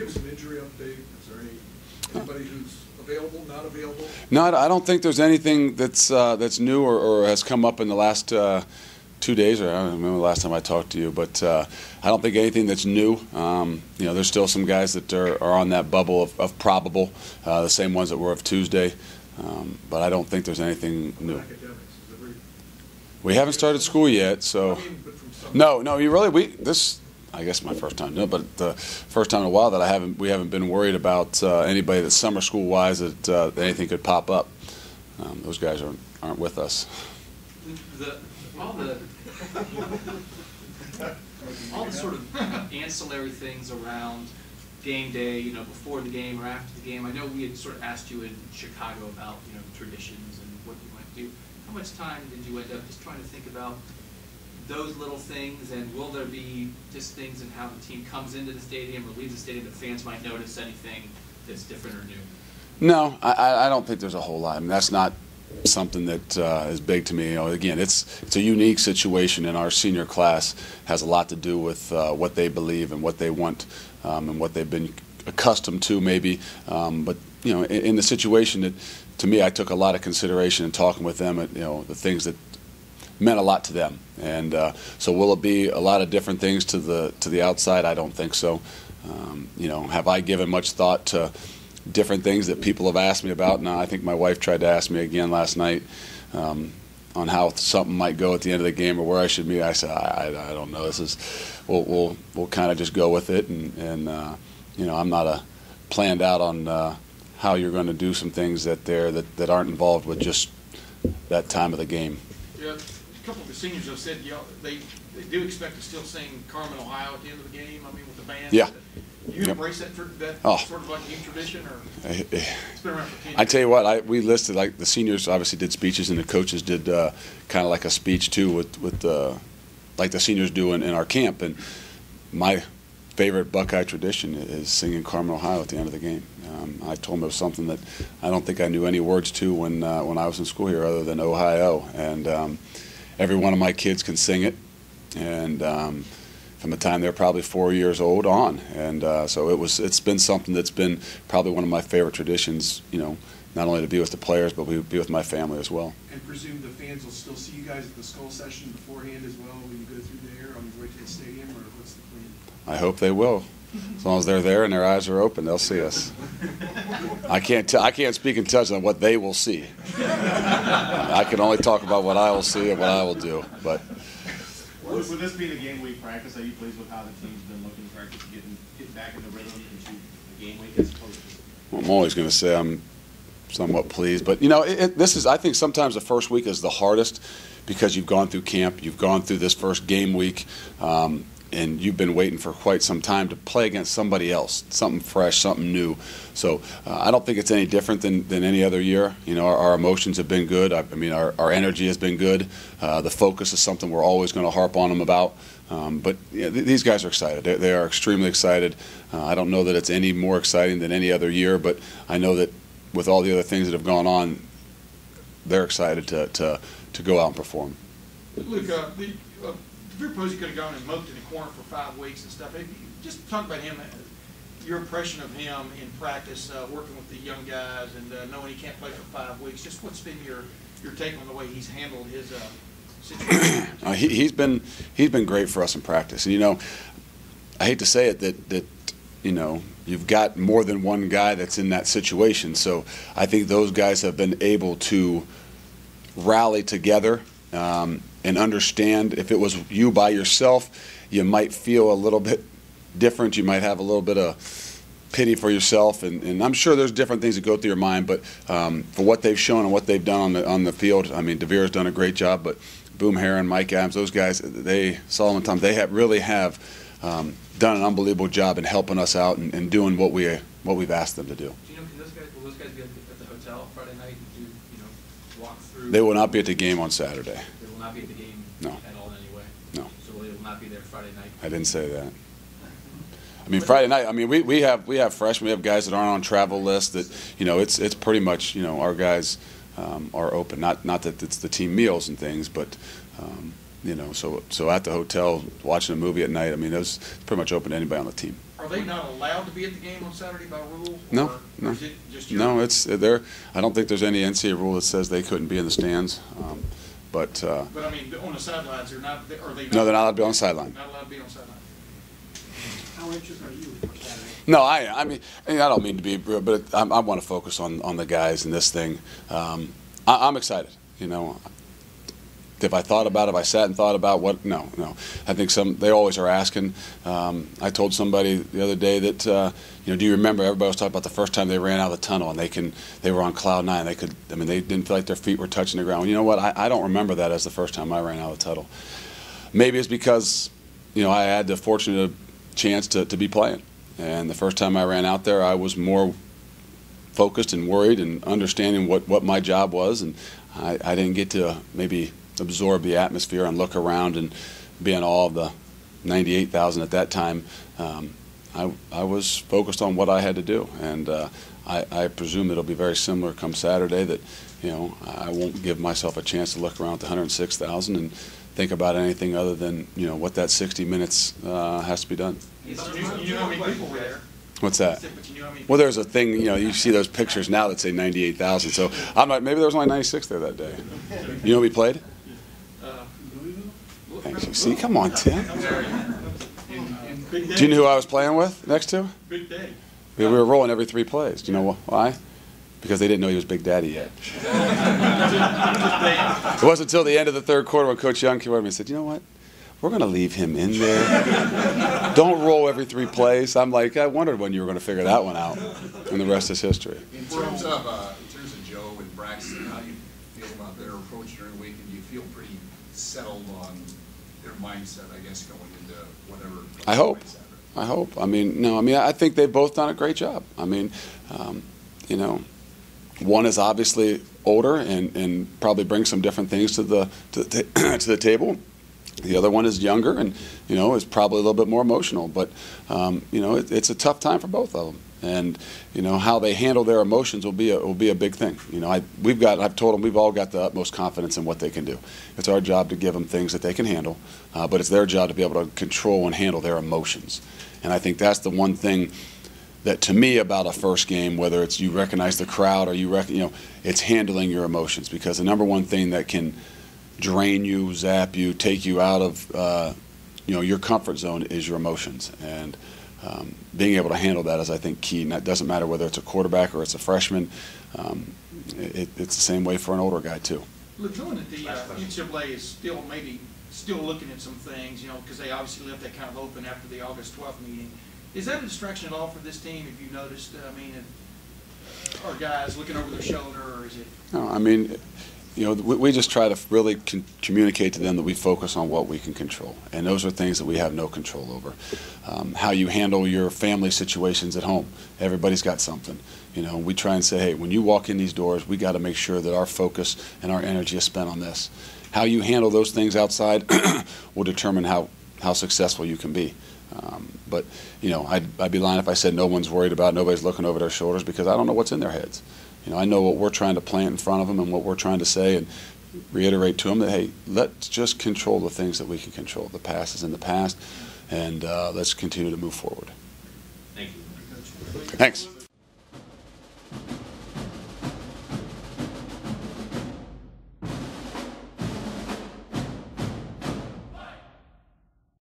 give some injury update? Is there anybody who's available, not available? No, I don't think there's anything that's new or has come up in the last 2 days, or I don't remember the last time I talked to you, but I don't think anything that's new. There's still some guys that are on that bubble of probable, the same ones that were of Tuesday, but I don't think there's anything new. We haven't started school yet, so no. I guess my first time. No, but the first time in a while that we haven't been worried about anybody that's summer school wise that anything could pop up. Those guys aren't with us. All the sort of ancillary things around game day, before the game or after the game. I know we had sort of asked you in Chicago about, traditions and what you might do. How much time did you end up just trying to think about those little things, and will there be just things in how the team comes into the stadium or leaves the stadium that fans might notice anything that's different or new? No, I don't think there's a whole lot. I mean, that's not something that is big to me. Again, it's a unique situation, and our senior class has a lot to do with what they believe and what they want and what they've been accustomed to, maybe. But in the situation that, to me, I took a lot of consideration in talking with them at the things that meant a lot to them. And so will it be a lot of different things to the outside? I don't think so. Have I given much thought to different things that people have asked me about? No, I think my wife tried to ask me again last night on how something might go at the end of the game or where I should be. I said, I don't know. We'll kind of just go with it, and I'm not planned out on how you're going to do some things that aren't involved with just that time of the game. Yeah, a couple of the seniors have said they do expect to still sing Carmen, Ohio at the end of the game. I mean, with the band. Yeah. You embrace that sort of like team tradition, or it's been around for 10 years? I tell you what, we listed, like, the seniors obviously did speeches, and the coaches did kind of like a speech too with like the seniors do in our camp. And my favorite Buckeye tradition is singing Carmen, Ohio at the end of the game. I told them it was something that I don't think I knew any words to when I was in school here other than Ohio. And every one of my kids can sing it. And from the time they're probably 4 years old on, and so it's been something that's been probably one of my favorite traditions. Not only to be with the players, but be with my family as well. And presume the fans will still see you guys at the skull session beforehand as well when you go through there on your way to the stadium, or what's the plan? I hope they will. As long as they're there and their eyes are open, they'll see us. I can't speak and touch on what they will see. I can only talk about what I will see and what I will do. But. Would this be the game week practice? Are you pleased with how the team's been looking to practice, getting back in the rhythm into the game week as opposed to? Well, I'm always going to say I'm somewhat pleased, but I think sometimes the first week is the hardest because you've gone through camp, you've gone through this first game week, and you've been waiting for quite some time to play against somebody else, something fresh, something new. So I don't think it's any different than any other year. Our emotions have been good. I mean, our energy has been good. The focus is something we're always going to harp on them about. But these guys are excited. They are extremely excited. I don't know that it's any more exciting than any other year, but I know that with all the other things that have gone on, they're excited to go out and perform. Luke, Drew Posey could have gone and moped in the corner for 5 weeks and stuff. Just talk about him, your impression of him in practice, working with the young guys, and knowing he can't play for 5 weeks. Just what's been your take on the way he's handled his situation? He's been great for us in practice. And I hate to say it that you've got more than one guy that's in that situation. So I think those guys have been able to rally together. And understand if it was you by yourself, you might feel a little bit different. You might have a little bit of pity for yourself, and I'm sure there's different things that go through your mind. But for what they've shown and what they've done on the field, I mean, DeVere's done a great job. But Boom Herron, Mike Adams, those guys, Solomon Thomas, they really have done an unbelievable job in helping us out and doing what we've asked them to do. Will those guys be at the hotel Friday night and walk through? They will not be at the game on Saturday. Not be at the game no. at all anyway? No. So they will not be there Friday night? I didn't say that. I mean, Friday night, I mean, we have freshmen, we have guys that aren't on travel lists that, it's pretty much, our guys are open. Not that it's the team meals and things, but, You know, so at the hotel watching a movie at night, I mean, it was pretty much open to anybody on the team. Are they not allowed to be at the game on Saturday by rule? No, or no. is it just your? No, it's there. I don't think there's any NCAA rule that says they couldn't be in the stands. But I mean, on the sidelines, they're not, are they not? no, they're not allowed to be on the sideline. Not allowed to be on the sideline. How interested are you for Saturday? No, I mean, I don't mean to be, but I want to focus on the guys in this thing. I'm excited. You know, if I thought about it, if I sat and thought about what, no. I think they always are asking. I told somebody the other day that, you know, do you remember everybody was talking about the first time they ran out of the tunnel and they were on cloud nine. They didn't feel like their feet were touching the ground. You know what? I don't remember that as the first time I ran out of the tunnel. Maybe it's because, you know, I had the fortunate chance to be playing. And the first time I ran out there, I was more focused and worried and understanding what my job was. And I didn't get to maybe absorb the atmosphere and look around and be in awe of the 98,000 at that time. I was focused on what I had to do, and I presume it'll be very similar come Saturday, that, you know, I won't give myself a chance to look around at the 106,000 and think about anything other than, you know, what that 60 minutes has to be done. You know how many people were there? What's that? But you know how many Well, there's a thing, you know, you see those pictures now that say 98,000, so I'm like, maybe there was only 96 there that day. You know we played? Thanks. You see, come on, Tim. Big day. Do you know who I was playing with next to? Big day. We were rolling every 3 plays. Do you know why? Because they didn't know he was Big Daddy yet. It wasn't until the end of the third quarter when Coach Young came over and said, you know what? We're going to leave him in there. Don't roll every 3 plays. I'm like, I wondered when you were going to figure that one out. And the rest is history. In terms of Joe and Braxton, how do you feel about their approach during the week? And do you feel pretty settled on their mindset, I guess, going into whatever? I hope. I mean, I think they've both done a great job. I mean, you know, one is obviously older and probably brings some different things to the table. The other one is younger and, you know, is probably a little bit more emotional. But, you know, it's a tough time for both of them. And, you know, how they handle their emotions will be a big thing. You know, I've told them we've all got the utmost confidence in what they can do. It's our job to give them things that they can handle, but it's their job to be able to control and handle their emotions. And I think that's the one thing that, to me, about a first game, whether it's you recognize the crowd or you know, it's handling your emotions. Because the number one thing that can drain you, zap you, take you out of you know, your comfort zone is your emotions. And being able to handle that is, I think, key. And that doesn't matter whether it's a quarterback or it's a freshman. It's the same way for an older guy too. Look, knowing that the NCAA is still looking at some things, you know, because they obviously left that kind of open after the August 12th meeting. Is that a distraction at all for this team? Have you noticed? I mean, are guys looking over their shoulder, or is it? No, I mean, you know, we just try to really communicate to them that we focus on what we can control, and those are things that we have no control over. How you handle your family situations at home, everybody's got something. You know, we try and say, hey, when you walk in these doors, we got to make sure that our focus and our energy is spent on this. How you handle those things outside will determine how successful you can be. But, you know, I'd be lying if I said no one's worried about, nobody's looking over their shoulders, because I don't know what's in their heads. You know, I know what we're trying to plant in front of them and what we're trying to say and reiterate to them that, hey, let's just control the things that we can control. The past is in the past, and let's continue to move forward. Thank you. Thanks.